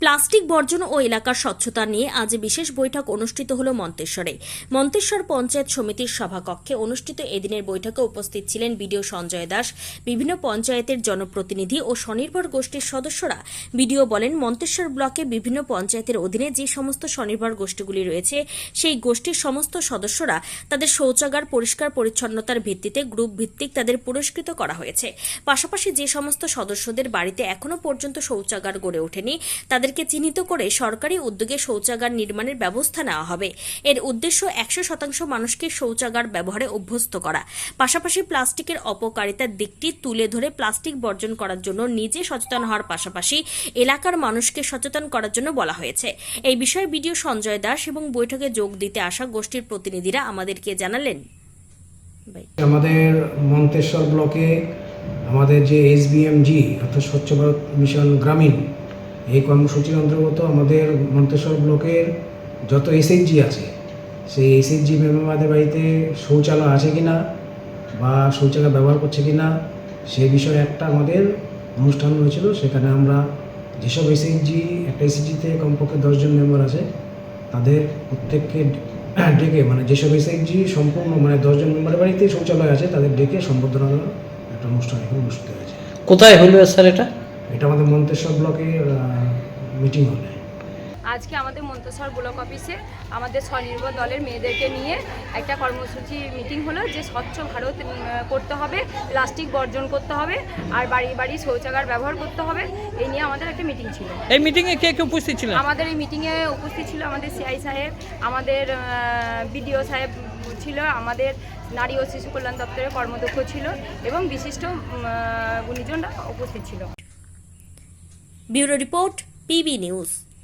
Plastic বর্জন ও এলাকার স্বচ্ছতা নিয়ে আজ বিশেষ বৈঠক অনুষ্ঠিত হল মন্তেশ্বরে। মন্তেশ্বর পঞ্চায়েত সমিতির সভাকক্ষে অনুষ্ঠিত এদিনের বৈঠকে উপস্থিত ছিলেন বিডিও সঞ্জয় দাস, বিভিন্ন পঞ্চায়েতের জনপ্রতিনিধি ও স্বনির্ভর গোষ্ঠীর সদস্যরা। বিডিও বলেন, মন্তেশ্বর ব্লকে বিভিন্ন পঞ্চায়েতের অধীনে যে সমস্ত স্বনির্ভর গোষ্ঠীগুলি রয়েছে সেই গোষ্ঠীর সমস্ত সদস্যরা তাদের শৌচাগার পরিষ্কার পরিচ্ছন্নতার ভিত্তিতে গ্রুপ ভিত্তিক তাদের পুরস্কৃত করা হয়েছে। পাশাপাশি যে সমস্ত সদস্যদের বাড়িতে এখনো পর্যন্ত শৌচাগার গড়ে ওঠেনি তাদেরকে চিহ্নিত করে সরকারি উদ্যোগে শৌচাগার নির্মাণের ব্যবস্থা নেওয়া হবে। এর উদ্দেশ্য 100% মানুষকে শৌচাগার ব্যবহারে অভ্যস্ত করা। পাশাপাশি প্লাস্টিকের অপকারিতার দিকটি তুলে ধরে প্লাস্টিক বর্জন করার জন্য নিজে সচেতন হওয়ার পাশাপাশি এলাকার মানুষকে সচেতন করার জন্য বলা হয়েছে। এই বিষয়ে বিডিও সঞ্জয় দাস এবং বৈঠকে যোগ দিতে আসা গোষ্ঠীর প্রতিনিধিরা আমাদেরকে জানালেন। আমাদের মন্তেশ্বর ব্লকে আমাদের যে এসবিএমজি অর্থাৎ স্বচ্ছ ভারত মিশন গ্রামীণ এই কর্মসূচির অন্তর্গত আমাদের মন্তেশ্বর ব্লকের যত এসএইচজি আছে সেই এসএইচজি মেম্বারদের বাড়িতে শৌচালয় আছে কি না বা শৌচালয় ব্যবহার করছে কি না সেই বিষয়ে একটা আমাদের অনুষ্ঠান হয়েছিল। সেখানে আমরা যেসব এসএইচজি একটা এসএইচজিতে কমপক্ষে 10 জন মেম্বার আছে তাদের প্রত্যেককে ডেকে যেসব এসএইচজি সম্পূর্ণ 10 জন মেম্বারের বাড়িতে শৌচালয় আছে তাদের ডেকে সম্বর্ধনা দেওয়ার একটা অনুষ্ঠান এখানে অনুষ্ঠিত হয়েছে। কোথায় হলো স্যার এটা আমাদের মন্তেশ্বর ব্লকের মিটিং হলে। আজকে আমাদের মন্তেশ্বর ব্লক অফিসে আমাদের স্বনির্ভর দলের মেয়েদেরকে নিয়ে একটা কর্মসূচি মিটিং হলো যে স্বচ্ছ ভারত করতে হবে, প্লাস্টিক বর্জন করতে হবে আর বাড়ি বাড়ি শৌচাগার ব্যবহার করতে হবে। এই নিয়ে আমাদের একটা মিটিং ছিল। এই মিটিংয়ে কে কে উপস্থিত ছিলেন? আমাদের এই মিটিংয়ে উপস্থিত ছিল আমাদের সিআই সাহেব, আমাদের বিডিও সাহেব ছিল, আমাদের নারী ও শিশু কল্যাণ দপ্তরের কর্মদক্ষ ছিল এবং বিশিষ্ট গুণীজনরা উপস্থিত ছিল। Bureau report, PB news.